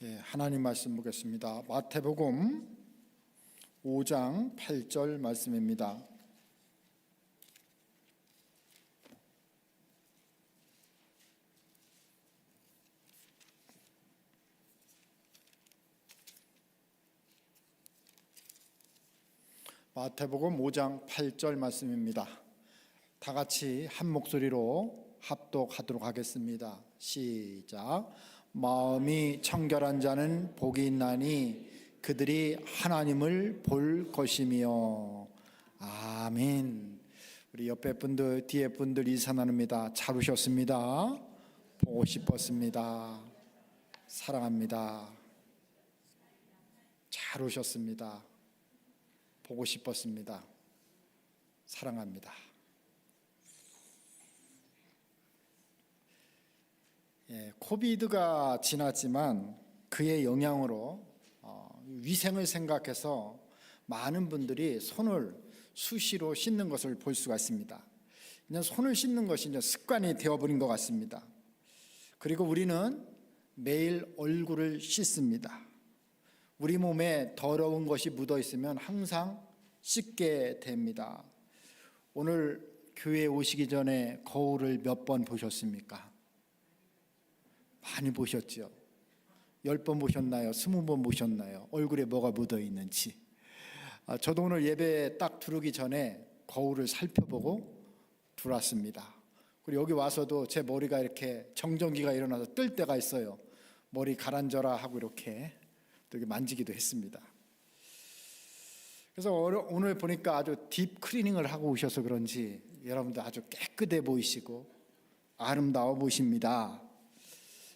하나님 말씀 보겠습니다. 마태복음 5장 8절 말씀입니다. 마태복음 5장 8절 말씀입니다. 다 같이 한 목소리로 합독하도록 하겠습니다. 시작. 마음이 청결한 자는 복이 있나니 그들이 하나님을 볼 것이며. 아멘. 우리 옆에 분들, 뒤에 분들 인사 나눕니다. 잘 오셨습니다. 보고 싶었습니다. 사랑합니다. 잘 오셨습니다. 보고 싶었습니다. 사랑합니다. 코비드가 지났지만 그의 영향으로 위생을 생각해서 많은 분들이 손을 수시로 씻는 것을 볼 수가 있습니다. 그냥 손을 씻는 것이 이제 습관이 되어버린 것 같습니다. 그리고 우리는 매일 얼굴을 씻습니다. 우리 몸에 더러운 것이 묻어 있으면 항상 씻게 됩니다. 오늘 교회에 오시기 전에 거울을 몇 번 보셨습니까? 많이 보셨죠? 10번 보셨나요? 20번 보셨나요? 얼굴에 뭐가 묻어 있는지. 저도 오늘 예배 딱 들어오기 전에 거울을 살펴보고 들어왔습니다. 그리고 여기 와서도 제 머리가 이렇게 정전기가 일어나서 뜰 때가 있어요. 머리 가라앉아라 하고 이렇게 만지기도 했습니다. 그래서 오늘 보니까 아주 딥 클리닝을 하고 오셔서 그런지 여러분들 아주 깨끗해 보이시고 아름다워 보이십니다.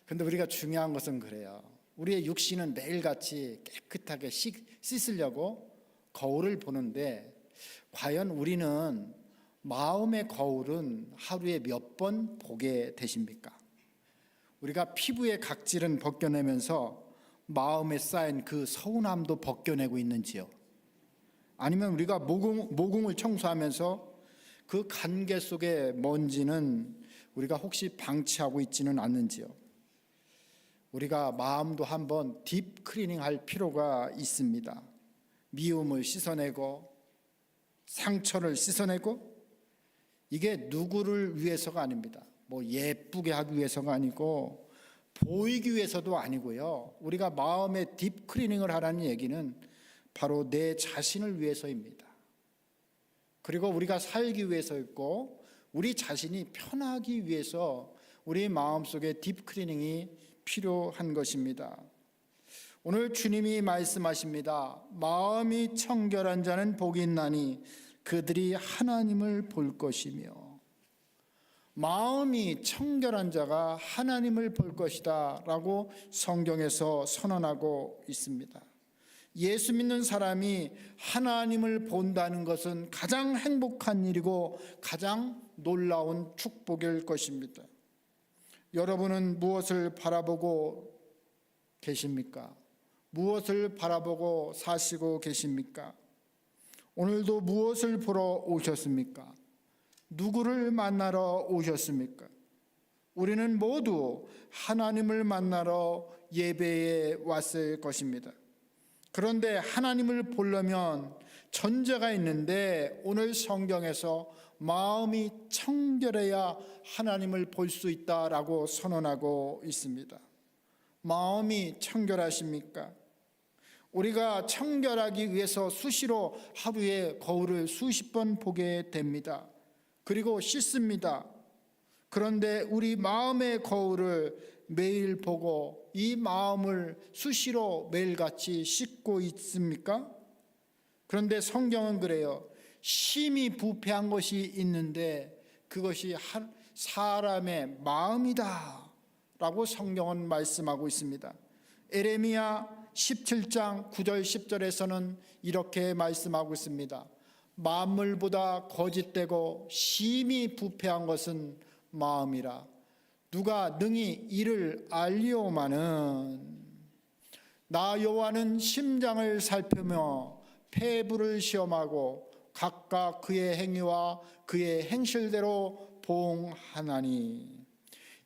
근데 우리가 중요한 것은 그래요. 우리의 육신은 매일같이 깨끗하게 씻으려고 거울을 보는데 과연 우리는 마음의 거울은 하루에 몇 번 보게 되십니까? 우리가 피부의 각질은 벗겨내면서 마음에 쌓인 그 서운함도 벗겨내고 있는지요? 아니면 우리가 모공을 청소하면서 그 간계 속의 먼지는 우리가 혹시 방치하고 있지는 않는지요? 우리가 마음도 한번 딥 클리닝 할 필요가 있습니다. 미움을 씻어내고 상처를 씻어내고, 이게 누구를 위해서가 아닙니다. 뭐 예쁘게 하기 위해서가 아니고 보이기 위해서도 아니고요. 우리가 마음의 딥 클리닝을 하라는 얘기는 바로 내 자신을 위해서입니다. 그리고 우리가 살기 위해서였고 우리 자신이 편하기 위해서 우리 마음속에 딥 클리닝이 필요한 것입니다. 오늘 주님이 말씀하십니다. 마음이 청결한 자는 복이 있나니 그들이 하나님을 볼 것이며. 마음이 청결한 자가 하나님을 볼 것이다 라고 성경에서 선언하고 있습니다. 예수 믿는 사람이 하나님을 본다는 것은 가장 행복한 일이고 가장 놀라운 축복일 것입니다. 여러분은 무엇을 바라보고 계십니까? 무엇을 바라보고 사시고 계십니까? 오늘도 무엇을 보러 오셨습니까? 누구를 만나러 오셨습니까? 우리는 모두 하나님을 만나러 예배에 왔을 것입니다. 그런데 하나님을 보려면 전제가 있는데 오늘 성경에서 마음이 청결해야 하나님을 볼 수 있다라고 선언하고 있습니다. 마음이 청결하십니까? 우리가 청결하기 위해서 수시로 하루에 거울을 수십 번 보게 됩니다. 그리고 씻습니다. 그런데 우리 마음의 거울을 매일 보고 이 마음을 수시로 매일같이 씻고 있습니까? 그런데 성경은 그래요. 심히 부패한 것이 있는데 그것이 사람의 마음이다 라고 성경은 말씀하고 있습니다. 에레미야 17장 9절 10절에서는 이렇게 말씀하고 있습니다. 만물보다 거짓되고 심히 부패한 것은 마음이라. 누가 능히 이를 알리오마는. 나 여호와는 심장을 살피며 폐부를 시험하고 각각 그의 행위와 그의 행실대로 보응하나니.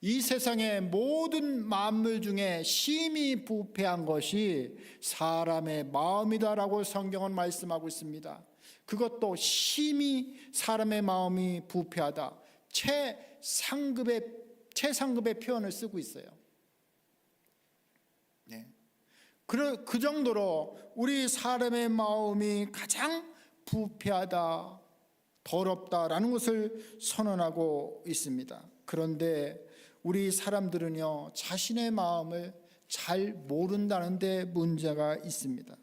이 세상의 모든 만물 중에 심히 부패한 것이 사람의 마음이다라고 성경은 말씀하고 있습니다. 그것도 심히 사람의 마음이 부패하다. 최상급의 표현을 쓰고 있어요. 네. 그 정도로 우리 사람의 마음이 가장 부패하다, 더럽다라는 것을 선언하고 있습니다. 그런데 우리 사람들은요, 자신의 마음을 잘 모른다는 데 문제가 있습니다.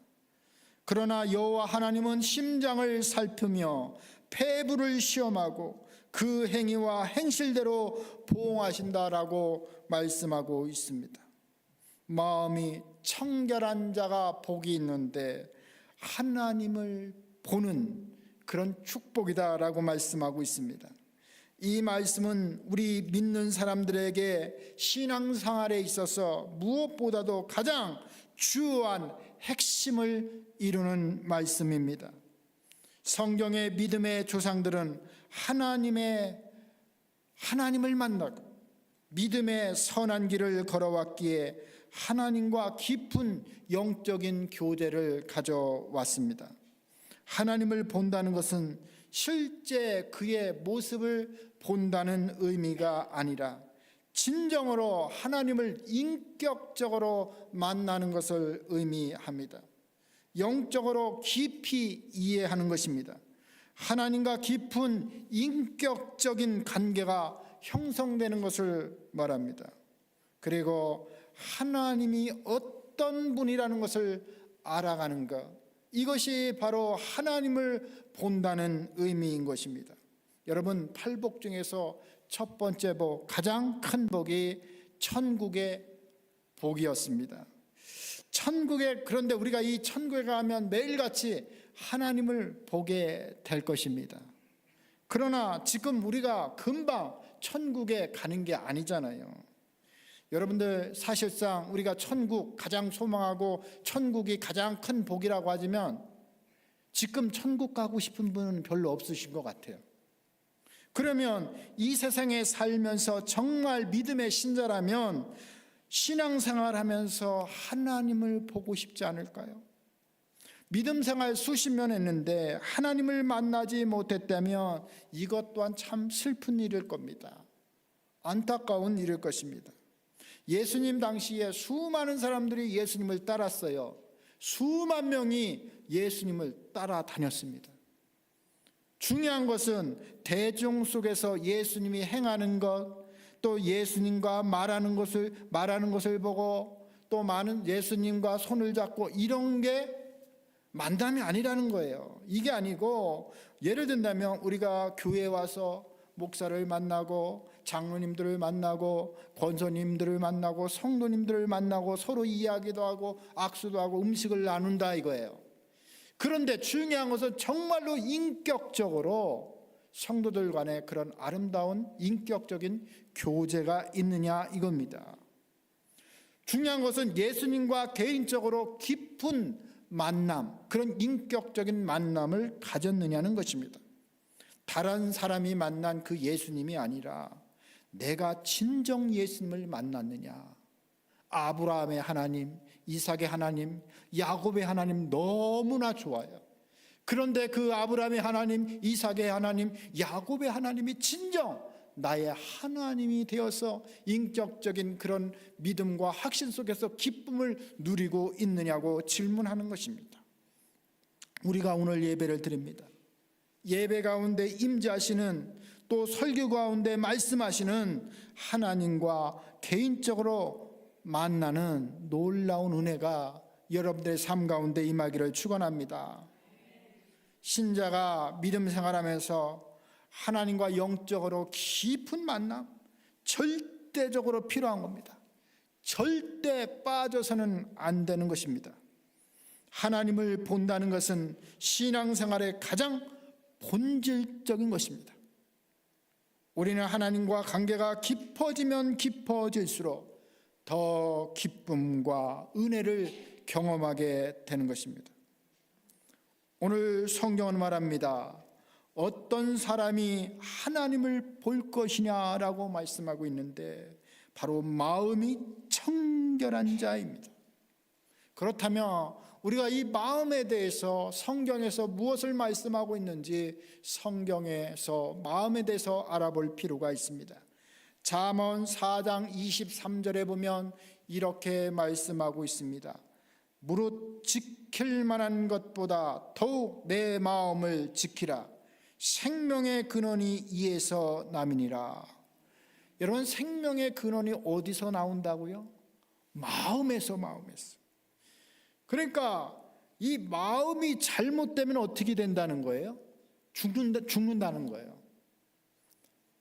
그러나 여호와 하나님은 심장을 살피며 폐부를 시험하고 그 행위와 행실대로 보응하신다라고 말씀하고 있습니다. 마음이 청결한 자가 복이 있는데 하나님을 보는 그런 축복이다라고 말씀하고 있습니다. 이 말씀은 우리 믿는 사람들에게 신앙생활에 있어서 무엇보다도 가장 주요한 핵심을 이루는 말씀입니다. 성경의 믿음의 조상들은 하나님을 만나고 믿음의 선한 길을 걸어왔기에 하나님과 깊은 영적인 교제를 가져왔습니다. 하나님을 본다는 것은 실제 그의 모습을 본다는 의미가 아니라 진정으로 하나님을 인격적으로 만나는 것을 의미합니다. 영적으로 깊이 이해하는 것입니다. 하나님과 깊은 인격적인 관계가 형성되는 것을 말합니다. 그리고 하나님이 어떤 분이라는 것을 알아가는 것, 이것이 바로 하나님을 본다는 의미인 것입니다. 여러분, 팔복 중에서 첫 번째 복, 가장 큰 복이 천국의 복이었습니다. 그런데 우리가 이 천국에 가면 매일같이 하나님을 보게 될 것입니다. 그러나 지금 우리가 금방 천국에 가는 게 아니잖아요. 여러분들, 사실상 우리가 천국 가장 소망하고 천국이 가장 큰 복이라고 하지만 지금 천국 가고 싶은 분은 별로 없으신 것 같아요. 그러면 이 세상에 살면서 정말 믿음의 신자라면 신앙생활하면서 하나님을 보고 싶지 않을까요? 믿음 생활 수십 년 했는데 하나님을 만나지 못했다면 이것 또한 참 슬픈 일일 겁니다. 안타까운 일일 것입니다. 예수님 당시에 수많은 사람들이 예수님을 따랐어요. 수만 명이 예수님을 따라다녔습니다. 중요한 것은 대중 속에서 예수님이 행하는 것, 또 예수님과 말하는 것을 보고 또 많은 예수님과 손을 잡고 이런 게 만남이 아니라는 거예요. 이게 아니고, 예를 든다면 우리가 교회에 와서 목사를 만나고 장로님들을 만나고 권사님들을 만나고 성도님들을 만나고 서로 이야기도 하고 악수도 하고 음식을 나눈다 이거예요. 그런데 중요한 것은 정말로 인격적으로 성도들 간에 그런 아름다운 인격적인 교제가 있느냐 이겁니다. 중요한 것은 예수님과 개인적으로 깊은 만남, 그런 인격적인 만남을 가졌느냐는 것입니다. 다른 사람이 만난 그 예수님이 아니라 내가 진정 예수님을 만났느냐. 아브라함의 하나님, 이삭의 하나님, 야곱의 하나님 너무나 좋아요. 그런데 그 아브라함의 하나님, 이삭의 하나님, 야곱의 하나님이 진정 나의 하나님이 되어서 인격적인 그런 믿음과 확신 속에서 기쁨을 누리고 있느냐고 질문하는 것입니다. 우리가 오늘 예배를 드립니다. 예배 가운데 임재하시는, 또 설교 가운데 말씀하시는 하나님과 개인적으로 만나는 놀라운 은혜가 여러분들의 삶 가운데 임하기를 축원합니다. 신자가 믿음 생활하면서 하나님과 영적으로 깊은 만남, 절대적으로 필요한 겁니다. 절대 빠져서는 안 되는 것입니다. 하나님을 본다는 것은 신앙생활의 가장 본질적인 것입니다. 우리는 하나님과 관계가 깊어지면 깊어질수록 더 기쁨과 은혜를 경험하게 되는 것입니다. 오늘 성경은 말합니다. 어떤 사람이 하나님을 볼 것이냐라고 말씀하고 있는데 바로 마음이 청결한 자입니다. 그렇다면 우리가 이 마음에 대해서 성경에서 무엇을 말씀하고 있는지 성경에서 마음에 대해서 알아볼 필요가 있습니다. 잠언 4장 23절에 보면 이렇게 말씀하고 있습니다. 무릇 지킬 만한 것보다 더욱 내 마음을 지키라. 생명의 근원이 이에서 남이니라. 여러분, 생명의 근원이 어디서 나온다고요? 마음에서. 그러니까 이 마음이 잘못되면 어떻게 된다는 거예요? 죽는다는 거예요.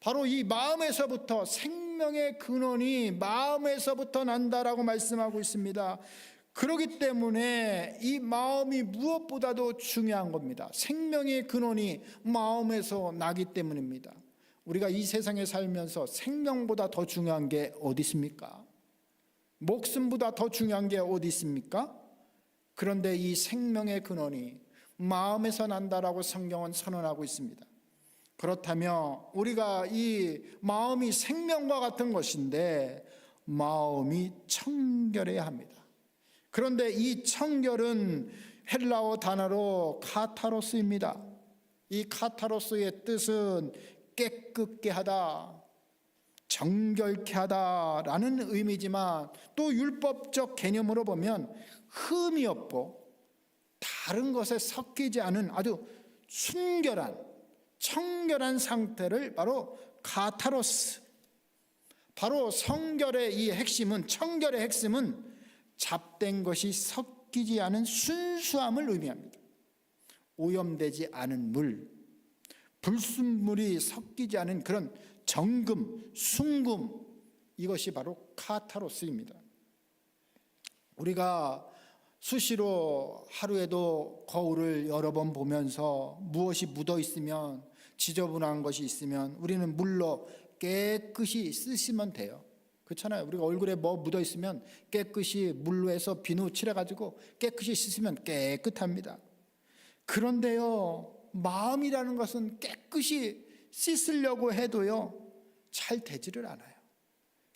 바로 이 마음에서부터, 생명의 근원이 마음에서부터 난다라고 말씀하고 있습니다. 그렇기 때문에 이 마음이 무엇보다도 중요한 겁니다. 생명의 근원이 마음에서 나기 때문입니다. 우리가 이 세상에 살면서 생명보다 더 중요한 게 어디 있습니까? 목숨보다 더 중요한 게 어디 있습니까? 그런데 이 생명의 근원이 마음에서 난다라고 성경은 선언하고 있습니다. 그렇다면 우리가 이 마음이 생명과 같은 것인데 마음이 청결해야 합니다. 그런데 이 청결은 헬라어 단어로 카타로스입니다. 이 카타로스의 뜻은 깨끗게 하다, 정결케 하다라는 의미지만 또 율법적 개념으로 보면 흠이 없고 다른 것에 섞이지 않은 아주 순결한, 청결한 상태를 바로 카타로스, 바로 성결의 이 핵심은, 청결의 핵심은 잡된 것이 섞이지 않은 순수함을 의미합니다. 오염되지 않은 물, 불순물이 섞이지 않은 그런 정금, 순금, 이것이 바로 카타로스입니다. 우리가 수시로 하루에도 거울을 여러 번 보면서 무엇이 묻어 있으면, 지저분한 것이 있으면 우리는 물로 깨끗이 씻으면 돼요. 그렇잖아요. 우리가 얼굴에 뭐 묻어 있으면 깨끗이 물로 해서 비누 칠해가지고 깨끗이 씻으면 깨끗합니다. 그런데요, 마음이라는 것은 깨끗이 씻으려고 해도요 잘 되지를 않아요.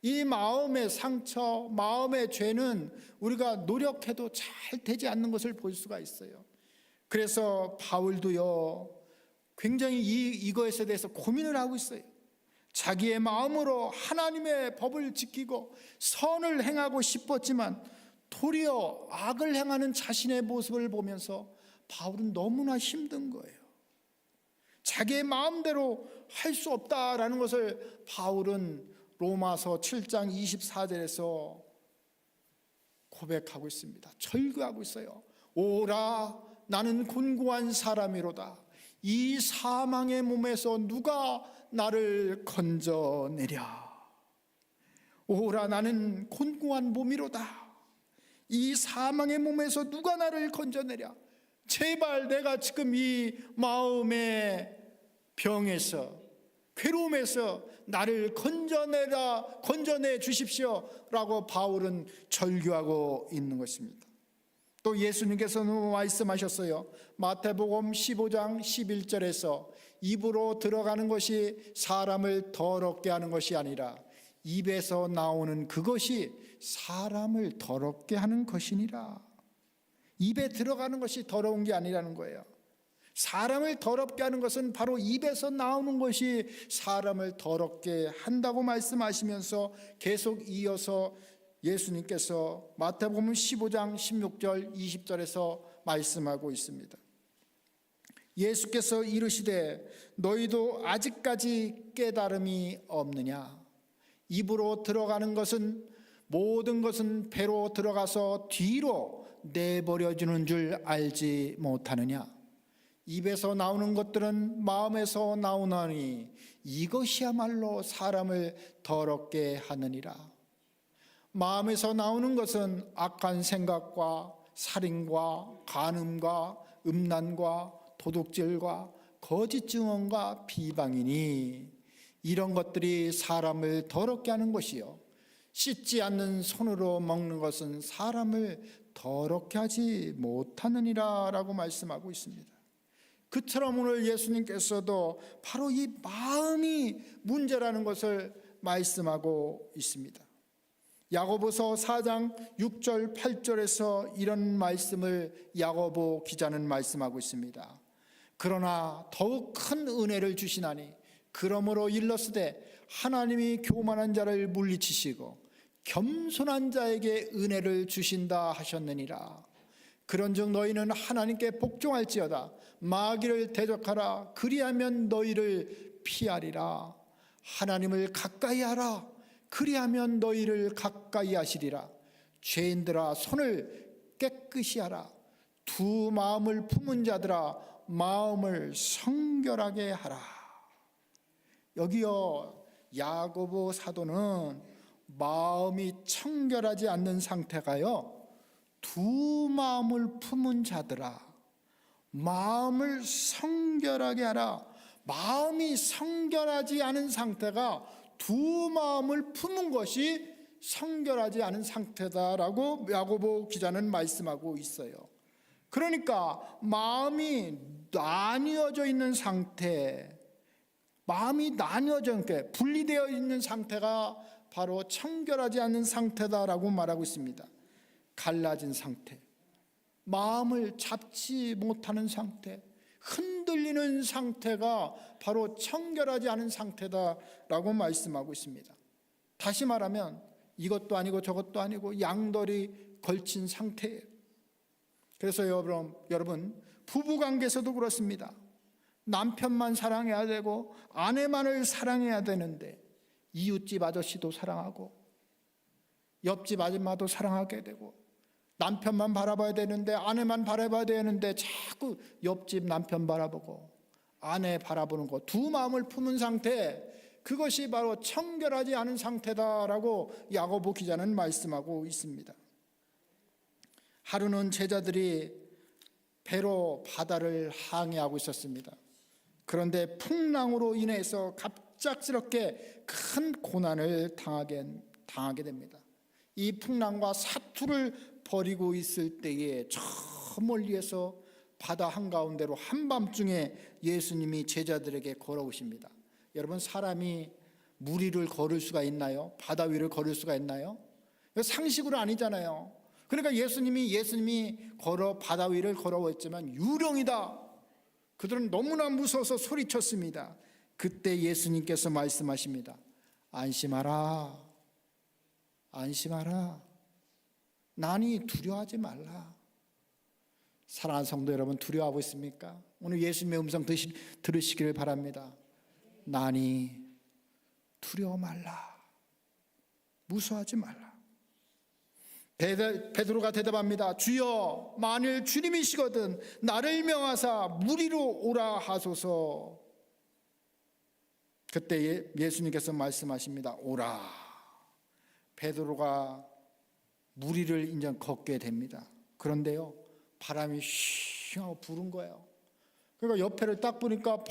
이 마음의 상처, 마음의 죄는 우리가 노력해도 잘 되지 않는 것을 볼 수가 있어요. 그래서 바울도요 굉장히 이것에 대해서 고민을 하고 있어요. 자기의 마음으로 하나님의 법을 지키고 선을 행하고 싶었지만 도리어 악을 행하는 자신의 모습을 보면서 바울은 너무나 힘든 거예요. 자기의 마음대로 할 수 없다라는 것을 바울은 로마서 7장 24절에서 고백하고 있습니다. 절규하고 있어요. 오라, 나는 곤고한 사람이로다. 이 사망의 몸에서 누가 나를 건져내랴. 오라, 나는 곤고한 몸이로다. 이 사망의 몸에서 누가 나를 건져내랴. 제발 내가 지금 이 마음의 병에서, 괴로움에서 나를 건져내 주십시오 라고 바울은 절규하고 있는 것입니다. 또 예수님께서는 말씀하셨어요. 마태복음 15장 11절에서 입으로 들어가는 것이 사람을 더럽게 하는 것이 아니라 입에서 나오는 그것이 사람을 더럽게 하는 것이니라. 입에 들어가는 것이 더러운 게 아니라는 거예요. 사람을 더럽게 하는 것은 바로 입에서 나오는 것이 사람을 더럽게 한다고 말씀하시면서 계속 이어서 예수님께서 마태복음 15장 16절 20절에서 말씀하고 있습니다. 예수께서 이르시되 너희도 아직까지 깨달음이 없느냐. 입으로 들어가는 것은, 모든 것은 배로 들어가서 뒤로 내버려지는 줄 알지 못하느냐. 입에서 나오는 것들은 마음에서 나오나니 이것이야말로 사람을 더럽게 하느니라. 마음에서 나오는 것은 악한 생각과 살인과 간음과 음란과 도둑질과 거짓 증언과 비방이니 이런 것들이 사람을 더럽게 하는 것이요, 씻지 않는 손으로 먹는 것은 사람을 더럽게 하지 못하느니라 라고 말씀하고 있습니다. 그처럼 오늘 예수님께서도 바로 이 마음이 문제라는 것을 말씀하고 있습니다. 야고보서 4장 6절 8절에서 이런 말씀을 야고보 기자는 말씀하고 있습니다. 그러나 더욱 큰 은혜를 주시나니 그러므로 일렀으되 하나님이 교만한 자를 물리치시고 겸손한 자에게 은혜를 주신다 하셨느니라. 그런즉 너희는 하나님께 복종할지어다. 마귀를 대적하라. 그리하면 너희를 피하리라. 하나님을 가까이 하라. 그리하면 너희를 가까이 하시리라. 죄인들아 손을 깨끗이 하라. 두 마음을 품은 자들아 마음을 성결하게 하라. 여기요, 야고보 사도는 마음이 청결하지 않는 상태가요, 두 마음을 품은 자들아 마음을 성결하게 하라. 마음이 성결하지 않은 상태가 두 마음을 품은 것이 성결하지 않은 상태다라고 야고보 기자는 말씀하고 있어요. 그러니까 마음이 나뉘어져 있는 상태, 마음이 나뉘어져 있게 분리되어 있는 상태가 바로 청결하지 않은 상태다라고 말하고 있습니다. 갈라진 상태, 마음을 잡지 못하는 상태, 흔들리는 상태가 바로 청결하지 않은 상태다라고 말씀하고 있습니다. 다시 말하면 이것도 아니고 저것도 아니고 양덜이 걸친 상태예요. 그래서 여러분 부부관계에서도 그렇습니다. 남편만 사랑해야 되고 아내만을 사랑해야 되는데 이웃집 아저씨도 사랑하고 옆집 아줌마도 사랑하게 되고 남편만 바라봐야 되는데 아내만 바라봐야 되는데 자꾸 옆집 남편 바라보고 아내 바라보는 것, 두 마음을 품은 상태, 그것이 바로 청결하지 않은 상태다라고 야고보 기자는 말씀하고 있습니다. 하루는 제자들이 배로 바다를 항해하고 있었습니다. 그런데 풍랑으로 인해서 갑작스럽게 큰 고난을 당하게 됩니다. 이 풍랑과 사투를 벌이고 있을 때에 저 멀리에서 바다 한가운데로 한밤중에 예수님이 제자들에게 걸어오십니다. 여러분, 사람이 물 위를 걸을 수가 있나요? 바다 위를 걸을 수가 있나요? 상식으로 아니잖아요. 그러니까 예수님이 바다 위를 걸어왔지만 유령이다. 그들은 너무나 무서워서 소리쳤습니다. 그때 예수님께서 말씀하십니다. 안심하라. 안심하라. 나니 두려워하지 말라. 사랑하는 성도 여러분, 두려워하고 있습니까? 오늘 예수님의 음성 들으시기를 바랍니다. 나니 두려워 말라. 무서워하지 말라. 베드로가 대답합니다. 주여, 만일 주님이시거든 나를 명하사 물 위로 오라 하소서. 그때 예수님께서 말씀하십니다. 오라. 베드로가 물 위를 이제 걷게 됩니다. 그런데요, 바람이 쉬 하고 부는 거예요. 그러니까 옆에를 딱 보니까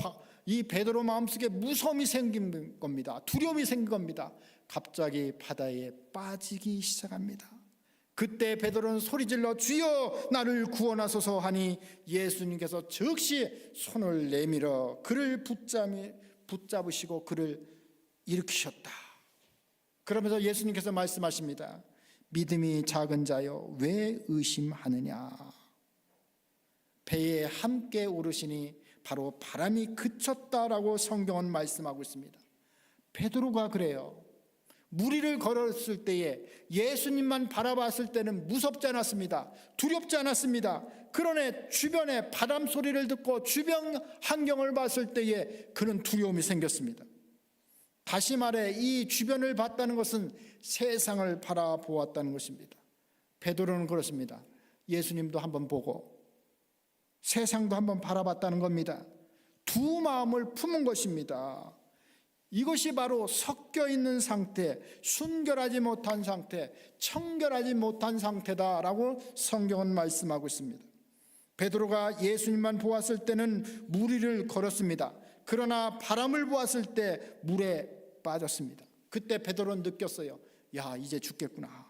이 베드로 마음속에 무서움이 생긴 겁니다. 두려움이 생긴 겁니다. 갑자기 바다에 빠지기 시작합니다. 그때 베드로는 소리질러 주여 나를 구원하소서 하니 예수님께서 즉시 손을 내밀어 그를 붙잡으시고 그를 일으키셨다. 그러면서 예수님께서 말씀하십니다. 믿음이 작은 자여 왜 의심하느냐. 배에 함께 오르시니 바로 바람이 그쳤다라고 성경은 말씀하고 있습니다. 베드로가 그래요. 물 위를 걸었을 때에 예수님만 바라봤을 때는 무섭지 않았습니다. 두렵지 않았습니다. 그러나 주변의 바람 소리를 듣고 주변 환경을 봤을 때에 그는 두려움이 생겼습니다. 다시 말해 이 주변을 봤다는 것은 세상을 바라보았다는 것입니다. 베드로는 그렇습니다. 예수님도 한번 보고 세상도 한번 바라봤다는 겁니다. 두 마음을 품은 것입니다. 이것이 바로 섞여 있는 상태, 순결하지 못한 상태, 청결하지 못한 상태다라고 성경은 말씀하고 있습니다. 베드로가 예수님만 보았을 때는 물 위를 걸었습니다. 그러나 바람을 보았을 때 물에 빠졌습니다. 그때 베드로는 느꼈어요. 야, 이제 죽겠구나.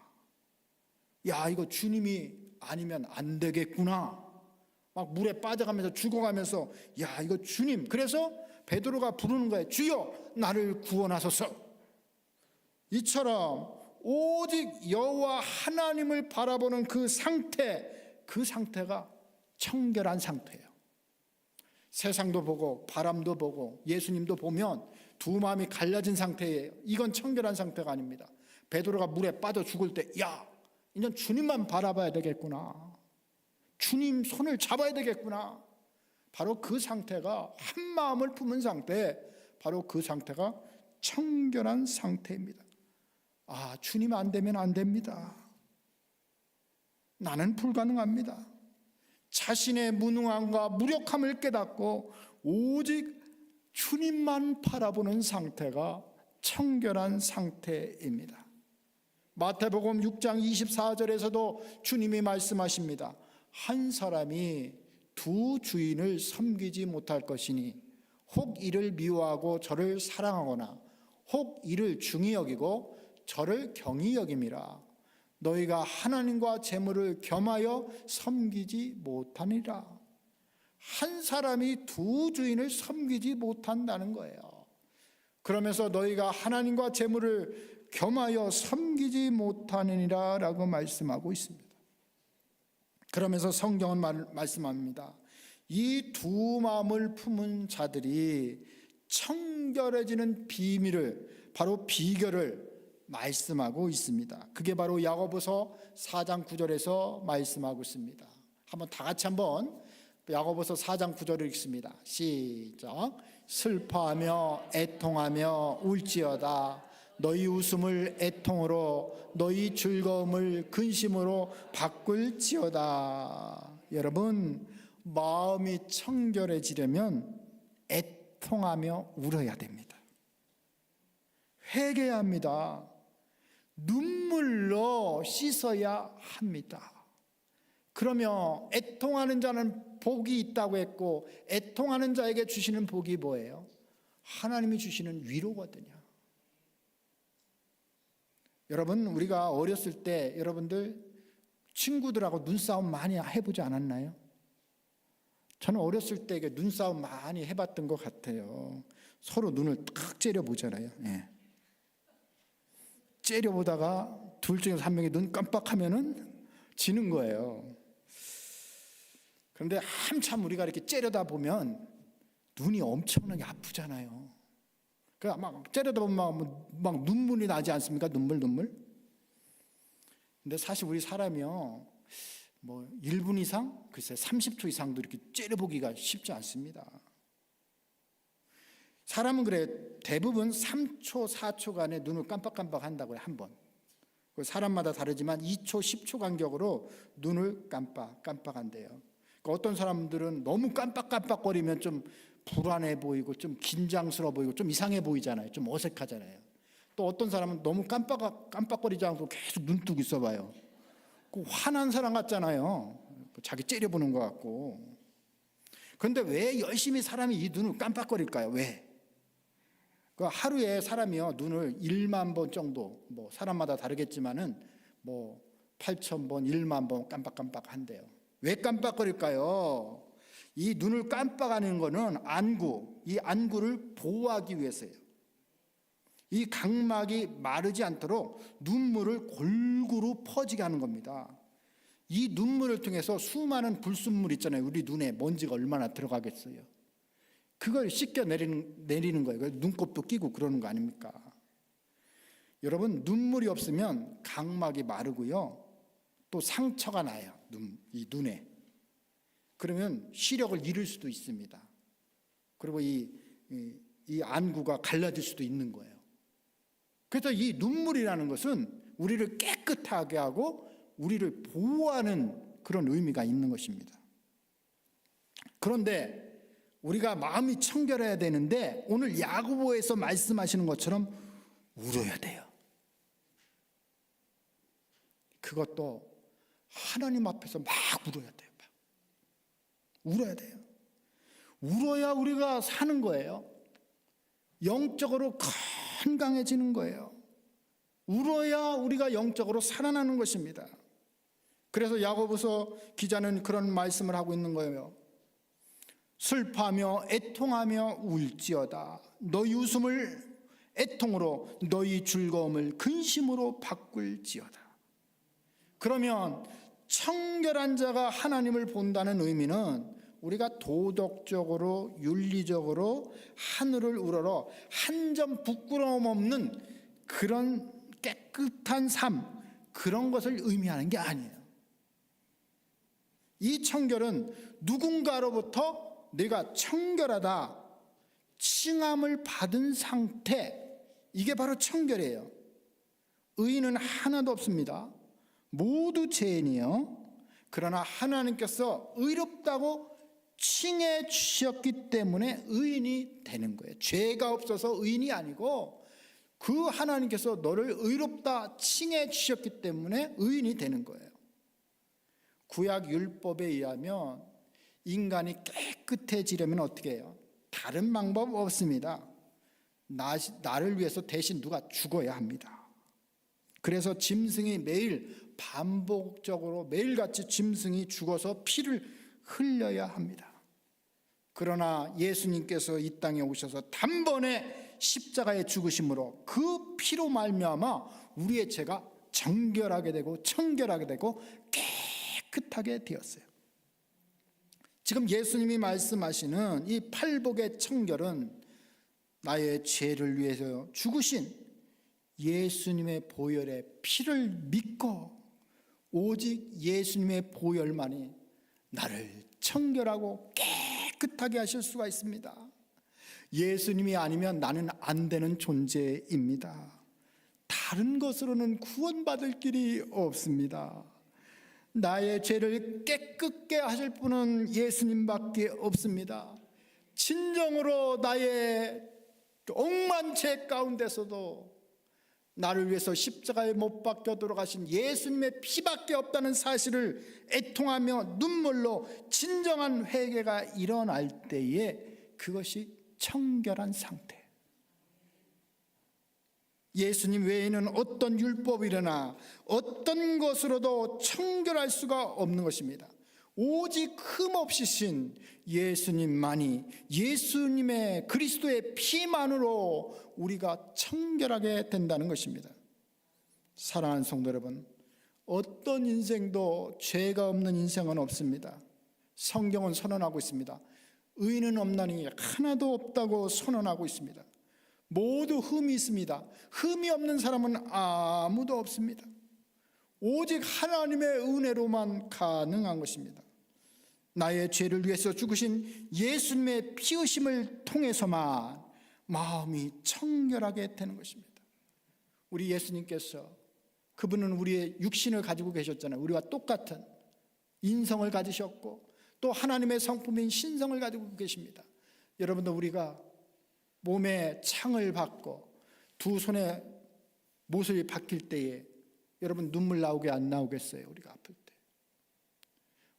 야, 이거 주님이 아니면 안 되겠구나. 막 물에 빠져가면서 죽어가면서 야, 이거 주님. 그래서 베드로가 부르는 거예요. 주여 나를 구원하소서. 이처럼 오직 여호와 하나님을 바라보는 그 상태가 청결한 상태예요. 세상도 보고 바람도 보고 예수님도 보면 두 마음이 갈라진 상태예요. 이건 청결한 상태가 아닙니다. 베드로가 물에 빠져 죽을 때, 야, 이제 주님만 바라봐야 되겠구나, 주님 손을 잡아야 되겠구나, 바로 그 상태가, 한 마음을 품은 상태, 바로 그 상태가 청결한 상태입니다. 아, 주님 안 되면 안 됩니다. 나는 불가능합니다. 자신의 무능함과 무력함을 깨닫고 오직 주님만 바라보는 상태가 청결한 상태입니다. 마태복음 6장 24절에서도 주님이 말씀하십니다. 한 사람이 두 주인을 섬기지 못할 것이니 혹 이를 미워하고 저를 사랑하거나 혹 이를 중히 여기고 저를 경히 여김이라. 너희가 하나님과 재물을 겸하여 섬기지 못하니라. 한 사람이 두 주인을 섬기지 못한다는 거예요. 그러면서 너희가 하나님과 재물을 겸하여 섬기지 못하느니라 라고 말씀하고 있습니다. 그러면서 성경은 말씀합니다. 이 두 마음을 품은 자들이 청결해지는 비밀을, 바로 비결을 말씀하고 있습니다. 그게 바로 야고보서 4장 9절에서 말씀하고 있습니다. 한번 다 같이 한번 야고보서 4장 9절을 읽습니다. 시작. 슬퍼하며 애통하며 울지어다. 너희 웃음을 애통으로, 너희 즐거움을 근심으로 바꿀지어다. 여러분, 마음이 청결해지려면 애통하며 울어야 됩니다. 회개해야 합니다. 눈물로 씻어야 합니다. 그러면 애통하는 자는 복이 있다고 했고, 애통하는 자에게 주시는 복이 뭐예요? 하나님이 주시는 위로거든요. 여러분, 우리가 어렸을 때 여러분들 친구들하고 눈싸움 많이 해보지 않았나요? 저는 어렸을 때 눈싸움 많이 해봤던 것 같아요. 서로 눈을 딱 째려보잖아요. 예. 째려보다가 둘 중에서 한 명이 눈 깜빡하면은 지는 거예요. 그런데 한참 우리가 이렇게 째려다 보면 눈이 엄청나게 아프잖아요. 그러니까 막 째려다 보면 막 눈물이 나지 않습니까? 눈물. 근데 사실 우리 사람이요, 뭐 1분 이상, 글쎄 30초 이상도 이렇게 째려보기가 쉽지 않습니다. 사람은 그래, 대부분 3초, 4초간에 눈을 깜빡깜빡 한다고요, 한 번. 사람마다 다르지만 2초, 10초 간격으로 눈을 깜빡한대요. 그러니까 어떤 사람들은 너무 깜빡깜빡거리면 좀 불안해 보이고 좀 긴장스러워 보이고 좀 이상해 보이잖아요. 좀 어색하잖아요. 또 어떤 사람은 너무 깜빡거리지 않고 계속 눈 뜨고 있어 봐요. 화난 사람 같잖아요. 자기 째려보는 것 같고. 그런데 왜 열심히 사람이 이 눈을 깜빡거릴까요? 왜? 그 하루에 사람이요, 눈을 1만 번 정도, 뭐 사람마다 다르겠지만은 뭐 8,000번, 1만 번 깜빡깜빡 한대요. 왜 깜빡거릴까요? 이 눈을 깜빡하는 거는 이 안구를 보호하기 위해서예요. 이 각막이 마르지 않도록 눈물을 골고루 퍼지게 하는 겁니다. 이 눈물을 통해서 수많은 불순물 있잖아요. 우리 눈에 먼지가 얼마나 들어가겠어요. 그걸 씻겨 내리는 거예요. 눈곱도 끼고 그러는 거 아닙니까? 여러분, 눈물이 없으면 각막이 마르고요, 또 상처가 나요. 이 눈에. 그러면 시력을 잃을 수도 있습니다. 그리고 이 안구가 갈라질 수도 있는 거예요. 그래서 이 눈물이라는 것은 우리를 깨끗하게 하고 우리를 보호하는 그런 의미가 있는 것입니다. 그런데 우리가 마음이 청결해야 되는데 오늘 야고보에서 말씀하시는 것처럼 울어야 돼요. 그것도 하나님 앞에서 막 울어야 돼요. 울어야 돼요. 울어야 우리가 사는 거예요. 영적으로 건강해지는 거예요. 울어야 우리가 영적으로 살아나는 것입니다. 그래서 야고보서 기자는 그런 말씀을 하고 있는 거예요. 슬퍼하며 애통하며 울지어다. 너희 웃음을 애통으로 너희 즐거움을 근심으로 바꿀지어다. 그러면 청결한 자가 하나님을 본다는 의미는 우리가 도덕적으로 윤리적으로 하늘을 우러러 한 점 부끄러움 없는 그런 깨끗한 삶, 그런 것을 의미하는 게 아니에요. 이 청결은 누군가로부터 내가 청결하다 칭함을 받은 상태, 이게 바로 청결이에요. 의인은 하나도 없습니다. 모두 죄인이요. 그러나 하나님께서 의롭다고 칭해 주셨기 때문에 의인이 되는 거예요. 죄가 없어서 의인이 아니고 그 하나님께서 너를 의롭다 칭해 주셨기 때문에 의인이 되는 거예요. 구약 율법에 의하면 인간이 깨끗해지려면 어떻게 해요? 다른 방법 없습니다. 나를 위해서 대신 누가 죽어야 합니다. 그래서 짐승이 매일 반복적으로 매일같이 짐승이 죽어서 피를 흘려야 합니다. 그러나 예수님께서 이 땅에 오셔서 단번에 십자가에 죽으심으로 그 피로 말미암아 우리의 죄가 정결하게 되고 청결하게 되고 깨끗하게 되었어요. 지금 예수님이 말씀하시는 이 팔복의 청결은 나의 죄를 위해서 죽으신 예수님의 보혈의 피를 믿고 오직 예수님의 보혈만이 나를 청결하고 깨끗하게 하실 수가 있습니다. 예수님이 아니면 나는 안 되는 존재입니다. 다른 것으로는 구원받을 길이 없습니다. 나의 죄를 깨끗게 하실 분은 예수님밖에 없습니다. 진정으로 나의 억만 죄 가운데서도 나를 위해서 십자가에 못 박혀 돌아가신 예수님의 피밖에 없다는 사실을 애통하며 눈물로 진정한 회개가 일어날 때에 그것이 청결한 상태. 예수님 외에는 어떤 율법이나 어떤 것으로도 청결할 수가 없는 것입니다. 오직 흠없으신 예수님만이, 예수님의 그리스도의 피만으로 우리가 청결하게 된다는 것입니다. 사랑하는 성도 여러분, 어떤 인생도 죄가 없는 인생은 없습니다. 성경은 선언하고 있습니다. 의인은 없나니 하나도 없다고 선언하고 있습니다. 모두 흠이 있습니다. 흠이 없는 사람은 아무도 없습니다. 오직 하나님의 은혜로만 가능한 것입니다. 나의 죄를 위해서 죽으신 예수님의 피의심을 통해서만 마음이 청결하게 되는 것입니다. 우리 예수님께서, 그분은 우리의 육신을 가지고 계셨잖아요. 우리와 똑같은 인성을 가지셨고 또 하나님의 성품인 신성을 가지고 계십니다. 여러분도 우리가 몸에 창을 받고 두 손에 못을 박힐 때에 여러분 눈물 나오게 안 나오겠어요? 우리가 아플 때.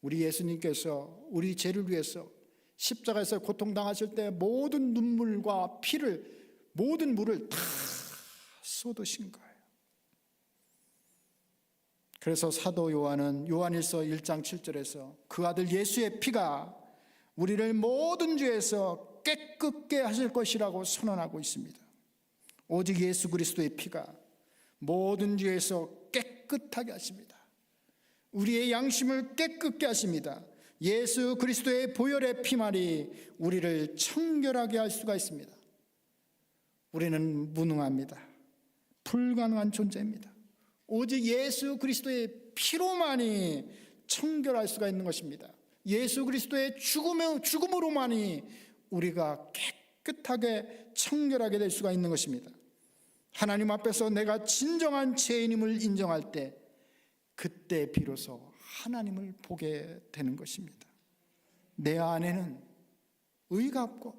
우리 예수님께서 우리 죄를 위해서 십자가에서 고통당하실 때 모든 눈물과 피를, 모든 물을 다 쏟으신 거예요. 그래서 사도 요한은 요한일서 1장 7절에서 그 아들 예수의 피가 우리를 모든 죄에서 깨끗게 하실 것이라고 선언하고 있습니다. 오직 예수 그리스도의 피가 모든 죄에서 깨끗하게 하십니다. 우리의 양심을 깨끗게 하십니다. 예수 그리스도의 보혈의 피만이 우리를 청결하게 할 수가 있습니다. 우리는 무능합니다. 불가능한 존재입니다. 오직 예수 그리스도의 피로만이 청결할 수가 있는 것입니다. 예수 그리스도의 죽음으로만이 우리가 깨끗하게 청결하게 될 수가 있는 것입니다. 하나님 앞에서 내가 진정한 죄인임을 인정할 때 그때 비로소 하나님을 보게 되는 것입니다. 내 안에는 의가 없고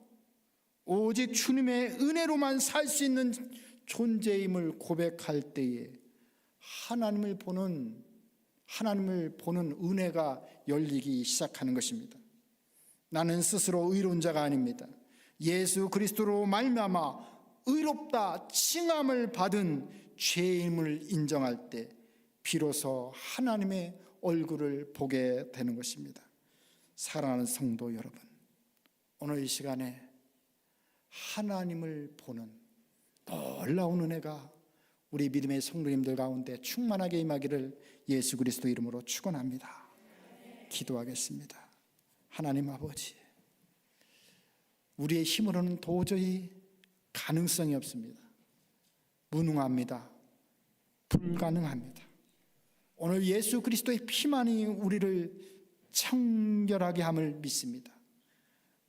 오직 주님의 은혜로만 살 수 있는 존재임을 고백할 때에 하나님을 보는 은혜가 열리기 시작하는 것입니다. 나는 스스로 의로운 자가 아닙니다. 예수 그리스도로 말미암아 의롭다 칭함을 받은 죄임을 인정할 때 비로소 하나님의 얼굴을 보게 되는 것입니다. 사랑하는 성도 여러분, 오늘 이 시간에 하나님을 보는, 놀라운 은혜가 우리 믿음의 성도님들 가운데 충만하게 임하기를 예수 그리스도 이름으로 축원합니다. 기도하겠습니다. 하나님 아버지, 우리의 힘으로는 도저히 가능성이 없습니다. 무능합니다. 불가능합니다. 오늘 예수 그리스도의 피만이 우리를 청결하게 함을 믿습니다.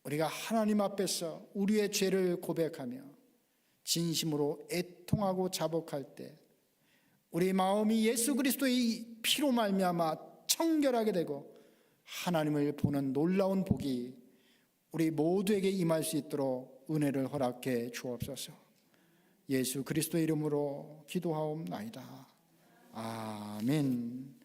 우리가 하나님 앞에서 우리의 죄를 고백하며 진심으로 애통하고 자복할 때 우리 마음이 예수 그리스도의 피로 말미암아 청결하게 되고 하나님을 보는 놀라운 복이 우리 모두에게 임할 수 있도록 은혜를 허락해 주옵소서. 예수 그리스도 이름으로 기도하옵나이다. 아멘.